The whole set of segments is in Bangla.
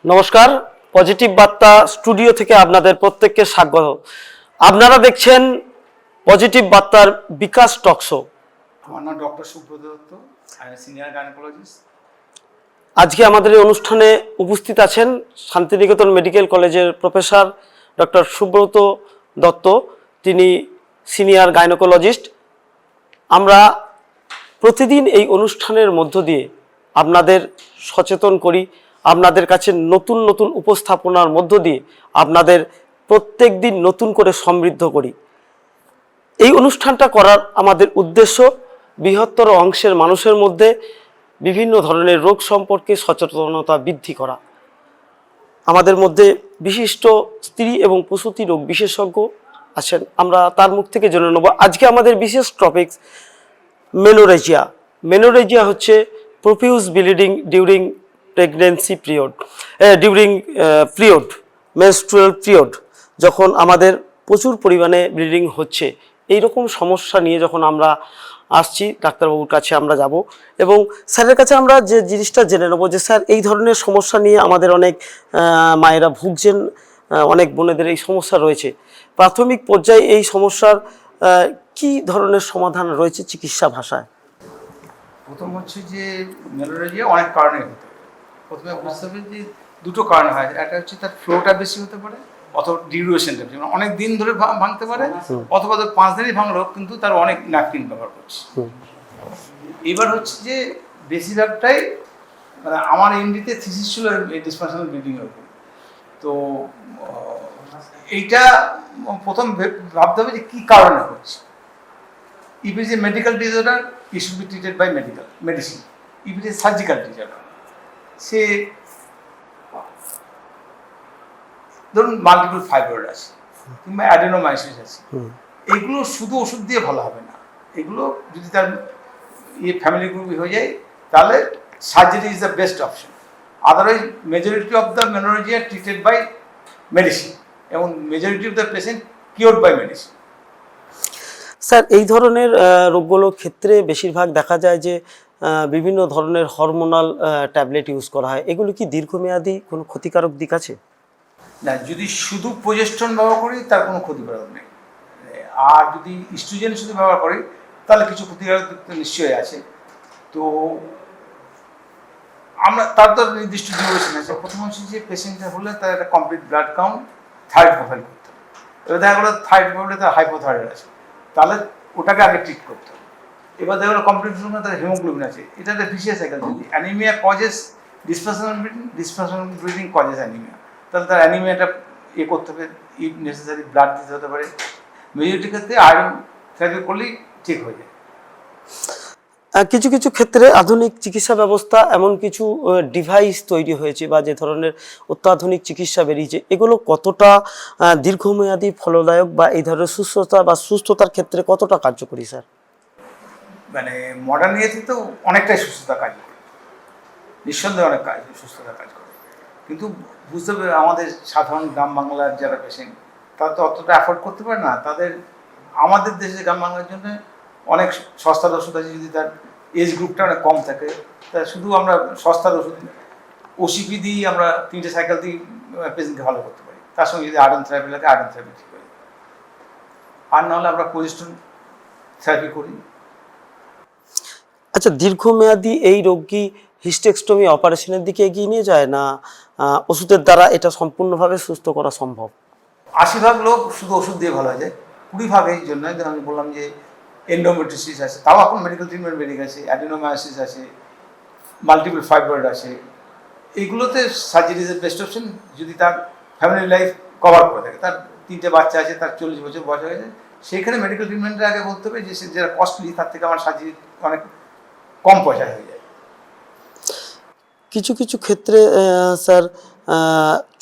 নমস্কার, পজিটিভ বার্তা স্টুডিও থেকে আপনাদের প্রত্যেককে স্বাগত। আপনারা দেখছেন পজিটিভ বার্তার বিকাশ টক শো। আমার নাম ডক্টর সুব্রত দত্ত, আমি সিনিয়র গাইনোকোলজিস্ট। আজকে আমাদের এই অনুষ্ঠানে উপস্থিত আছেন শান্তিনিকেতন মেডিকেল কলেজের প্রফেসর ডক্টর সুব্রত দত্ত, তিনি সিনিয়র গাইনোকোলজিস্ট। আমরা প্রতিদিন এই অনুষ্ঠানের মধ্য দিয়ে আপনাদের সচেতন করি, আপনাদের কাছে নতুন নতুন উপস্থাপনার মধ্য দিয়ে আপনাদের প্রত্যেক দিন নতুন করে সমৃদ্ধ করি। এই অনুষ্ঠানটা করার আমাদের উদ্দেশ্য বৃহত্তর অংশের মানুষের মধ্যে বিভিন্ন ধরনের রোগ সম্পর্কে সচেতনতা বৃদ্ধি করা। আমাদের মধ্যে বিশিষ্ট স্ত্রী এবং প্রসূতি রোগ বিশেষজ্ঞ আছেন, আমরা তার মুখ থেকে জেনে নেব। আজকে আমাদের বিশেষ টপিক মেনোরেজিয়া। মেনোরেজিয়া হচ্ছে profuse bleeding during pregnancy period, menstrual period, যখন আমাদের প্রচুর পরিমাণে ব্লিডিং হচ্ছে, এই রকম সমস্যা নিয়ে যখন আমরা আসছি ডাক্তারবাবুর কাছে আমরা যাব এবং স্যারের কাছে আমরা যে জিনিসটা জেনে নেবো যে স্যার এই ধরনের সমস্যা নিয়ে আমাদের অনেক মায়েরা ভুগছেন, অনেক বোনেদের এই সমস্যা রয়েছে। প্রাথমিক পর্যায়ে এই সমস্যার কি ধরনের সমাধান রয়েছে চিকিৎসা ভাষায়? প্রথম হচ্ছে যে মেলোরেজিয়া অনেক কারণে হতে পারে। প্রথমে বুঝতে হবে যে দুটো কারণ হয়, একটা হচ্ছে তার ফ্লোটা বেশি হতে পারে অথবা ডিউরেশনটা বেশি, মানে অনেক দিন ধরে ভাঙতে পারে, অথবা 5 দিনই ভাঙলো কিন্তু তার অনেক ন্যাপকিন ব্যবহার করছে। এবার হচ্ছে যে বেশিরভাগটাই মানে আমার এমডিতে থিসিস ছিল এই ডিসফাংশনাল ব্লিডিংয়ের উপর। তো এইটা প্রথম ভাবতে হবে যে কী কারণে হচ্ছে। If it is a medical disorder, it should be treated by medicine. If it is surgical disorder, সে ধরুন মাল্টিপল ফাইব্রয়েড আছে কিংবা অ্যাডেনোমাইসিস আছে, এগুলো শুধু ওষুধ দিয়ে ভালো হবে না। এগুলো যদি তার ফ্যামিলি গ্রুপ হয়ে যায় তাহলে surgery is the best option. Otherwise majority of the menorrhagia treated by medicine এবং majority of the patient cured by medicine. Sir, এই ধরনের রোগগুলোর ক্ষেত্রে বেশিরভাগ দেখা যায় যে বিভিন্ন ধরনের হরমোনাল ট্যাবলেট ইউজ করা হয়, এগুলো কি দীর্ঘমেয়াদী কোনো ক্ষতিকারক দিক আছে? না, যদি শুধু প্রজেস্ট্রন ব্যবহার করি তার কোনো ক্ষতিকারক নেই, আর যদি ইস্ট্রোজেন শুধু ব্যবহার করি তাহলে কিছু ক্ষতিকারক দিক তো নিশ্চয়ই আছে। তো আমরা তার তো নির্দিষ্ট ডিউরেশন আছে। প্রথম হচ্ছে যে পেশেন্টের হলে তার একটা complete blood count thyroid profile করতে হবে। এবার দেখা গেলো থাইরয়েড প্রোফাইলে তার হাইপোথাইরয়েড আছে, তাহলে ওটাকে আগে ট্রিট করতে হবে। এবার দেখা গেলো কমপ্লিট তার হিমোগ্লোবিন আছে, এটা একটা ভিসিয়াস সাইকেল। যদি anaemia causes dysfunctional bleeding causes anaemia, তাহলে তার অ্যানিমিয়াটা করতে হবে, ইফ নেসেসারি ব্লাড দিতে হতে পারে। মেজরিটি ক্ষেত্রে আয়রন থেরাপি করলেই ঠিক হয়ে যায়। কিছু কিছু ক্ষেত্রে আধুনিক চিকিৎসা ব্যবস্থা এমন কিছু ডিভাইস তৈরি হয়েছে বা যে ধরনের অত্যাধুনিক চিকিৎসা বেরিয়েছে, এগুলো কতটা দীর্ঘমেয়াদী ফলদায়ক বা এই ধরনের সুস্থতার ক্ষেত্রে কতটা কার্যকরী স্যার? মানে মডার্ন ইয়েতে তো অনেকটাই সুস্থতা কাজ করে, নিঃসন্দেহে অনেক সুস্থতা কাজ করে, কিন্তু বুঝতে হবে আমাদের সাধারণ গ্রাম বাংলার যারা পেশেন্ট তারা তো অতটা অ্যাফোর্ড করতে পারে না। তাদের আমাদের দেশে গ্রাম বাংলার জন্য অনেক সস্তার ওষুধ আছে, যদি তার এজ গ্রুপটা অনেক কম থাকে তা শুধু আমরা সস্তার ওষুধ ওসিপি দিই, আমরা 3টে সাইকেল দিই পেশেন্টকে ভালো করতে পারি। তার সঙ্গে যদি আয়রন থেরাপি লাগে আয়রন থেরাপি ঠিক হয়, আর নাহলে আমরা প্রজেস্ট্রন থেরাপি করি। আচ্ছা, দীর্ঘমেয়াদী এই রোগ কি হিস্টেক্টমি অপারেশনের দিকে এগিয়ে নিয়ে যায়, না ওষুধের দ্বারা এটা সম্পূর্ণভাবে সুস্থ করা সম্ভব? 80% লোক শুধু ওষুধ দিয়ে ভালো হয়ে যায়, 20% এই জন্য আমি বললাম যে এন্ডোমেট্রিসিস আছে, তাও এখন মেডিকেল ট্রিটমেন্ট বেরিয়ে গেছে, অ্যাডেনোমায়োসিস আছে, মাল্টিপল ফাইব্রয়েড আছে। এইগুলোতে সার্জারি ইজ বেস্ট অপশন যদি তার ফ্যামিলি লাইফ কভার করে থাকে। তার 3টে বাচ্চা আছে, তার 40 বছর বয়স হয়ে গেছে, সেইখানে মেডিকেল ট্রিটমেন্টের আগে বলতে হবে যে যারা কস্টলি তার থেকে আমার সার্জারি অনেক কম পয়সায় হয়ে যায়। কিছু কিছু ক্ষেত্রে স্যার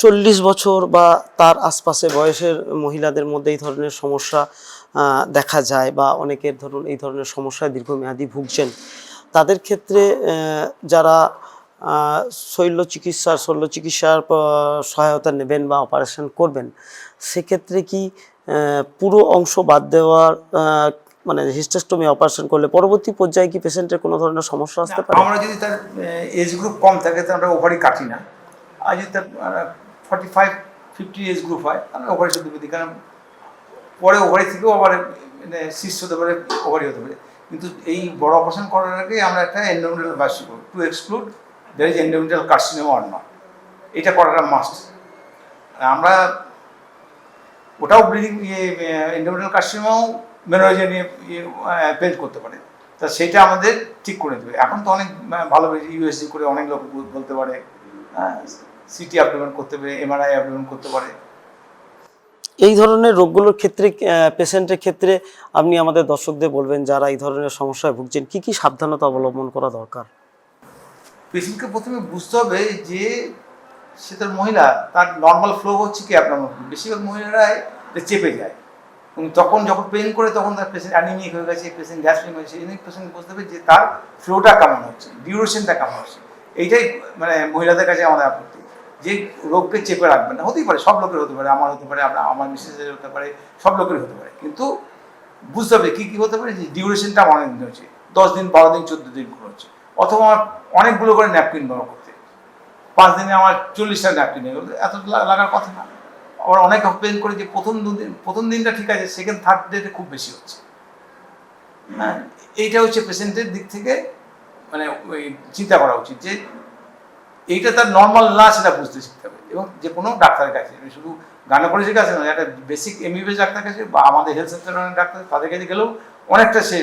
40 বছর বা তার আশপাশে বয়সের মহিলাদের মধ্যে এই ধরনের সমস্যা দেখা যায়, বা অনেকের ধরুন এই ধরনের সমস্যায় দীর্ঘমেয়াদী ভুগছেন। তাদের ক্ষেত্রে যারা শল্য চিকিৎসার সহায়তা নেবেন বা অপারেশন করবেন, সেক্ষেত্রে কি পুরো অংশ বাদ দেওয়ার মানে হিস্টেক্টমি অপারেশন করলে পরবর্তী পর্যায়ে কি পেশেন্টের কোনো ধরনের সমস্যা আসতে পারে? আমরা যদি তার এজ গ্রুপ কম থাকে তাহলে আমরা ওভারই কাটি না, আজ যদি 45-50 এজ গ্রুপ হয় তাহলে ওভারি শুদ্ধ দিই, কারণ পরে ওভারি থেকেও আবার মানে সিস্ট হতে পারে, ওভারি হতে পারে। কিন্তু এই বড় অপারেশন করার আগে আমরা একটা এন্ডোমেট্রিয়াল বায়োপসি করব to exclude there is endometrial carcinoma or not. এটা করাটা মাস্ট। আমরা ওটাও ব্লিডিং এন্ডোমেট্রিয়াল কার্সিনোমাও মেনোরেজিয়া নিয়ে পেজ করতে পারে, তা সেটা আমাদের ঠিক করে দেবে। এখন তো অনেক ভালো ইউএসজি করে অনেক লোক বলতে পারে, সিটি অ্যাবডোমেন করতে পারে, এমআরআই অ্যাবডোমেন করতে পারে। এই ধরনের রোগগুলোর ক্ষেত্রে পেশেন্টের ক্ষেত্রে আপনি আমাদের দর্শকদের বলবেন যারা এই ধরনের সমস্যায় ভুগছেন কি কি সাবধানতা অবলম্বন করা দরকার? পেশেন্টকে প্রথমে বুঝতে হবে যে সে তার মহিলা, তার নর্মাল ফ্লো হচ্ছে কি অ্যাবনর্মাল। বেশিরভাগ মহিলারাই চেপে যায় এবং তখন যখন পেন করে তখন তার পেশেন্ট অ্যানিমিক হয়ে গেছে, পেশেন্ট গ্যাস্ট্রিক হয়েছে, এই জন্য পেশেন্ট বুঝতে হবে যে তার ফ্লোটা কেমন হচ্ছে, ডিউরেশনটা কেমন হচ্ছে। এইটাই মানে মহিলাদের কাছে আমাদের আপত্তি, যে রোগকে চেপে রাখবেন না। হতেই পারে, সব লোকের হতে পারে, আমার হতে পারে, আমার মিসেসের হতে পারে, সব লোকেরই হতে পারে, কিন্তু বুঝতে হবে কী কী হতে পারে। যে ডিউরেশনটা অনেক দিন হচ্ছে, 10 দিন, 12 দিন, 14 দিন করে হচ্ছে, অথবা আমার অনেকগুলো করে ন্যাপকিন ব্যবহার করতে, 5 দিনে আমার 40টা ন্যাপকিন, এত লাগার কথা না। আবার অনেক পেন করে যে প্রথম দিনটা ঠিক আছে, সেকেন্ড থার্ড ডেতে খুব বেশি হচ্ছে। হ্যাঁ, এইটা হচ্ছে পেশেন্টের দিক থেকে মানে ওই চিন্তা করা উচিত যে এইটা তার নর্মাল না, সেটা বুঝতে শিখতে হবে। এবং যে কোনো ডাক্তারের কাছে, শুধু গাইনোকোলজির কাছে নয়, একটা বেসিক এমবিবিএস ডাক্তার কাছে বা আমাদের হেলথ সেন্টারের অনেক ডাক্তার, তাদের কাছে গেলেও অনেকটা সে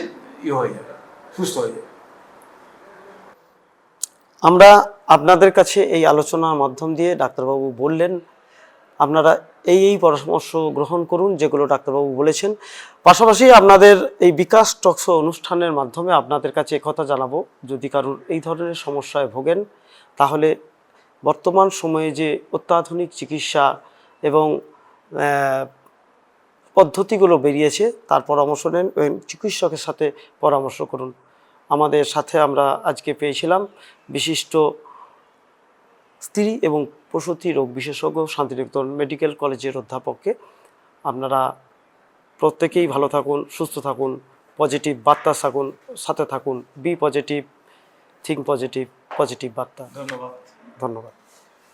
হয়ে যাবে, সুস্থ হয়ে যাবে। আমরা আপনাদের কাছে এই আলোচনার মাধ্যম দিয়ে ডাক্তারবাবু বললেন আপনারা এই পরামর্শ গ্রহণ করুন যেগুলো ডাক্তারবাবু বলেছেন। পাশাপাশি আপনাদের এই বিকাশ টকশো অনুষ্ঠানের মাধ্যমে আপনাদের কাছে একথা জানাবো, যদি কারোর এই ধরনের সমস্যায় ভোগেন তাহলে বর্তমান সময়ে যে অত্যাধুনিক চিকিৎসা এবং পদ্ধতিগুলো বেরিয়েছে তার পরামর্শ নেন এবং চিকিৎসকের সাথে পরামর্শ করুন। আমাদের সাথে আমরা আজকে পেয়েছিলাম বিশিষ্ট স্ত্রী এবং প্রসূতি রোগ বিশেষজ্ঞ শান্তিনিকেতন মেডিকেল কলেজের অধ্যাপককে। আপনারা প্রত্যেকেই ভালো থাকুন, সুস্থ থাকুন, পজিটিভ বার্তা সাথে থাকুন। Be positive, think positive, positive বার্তা। ধন্যবাদ। ধন্যবাদ।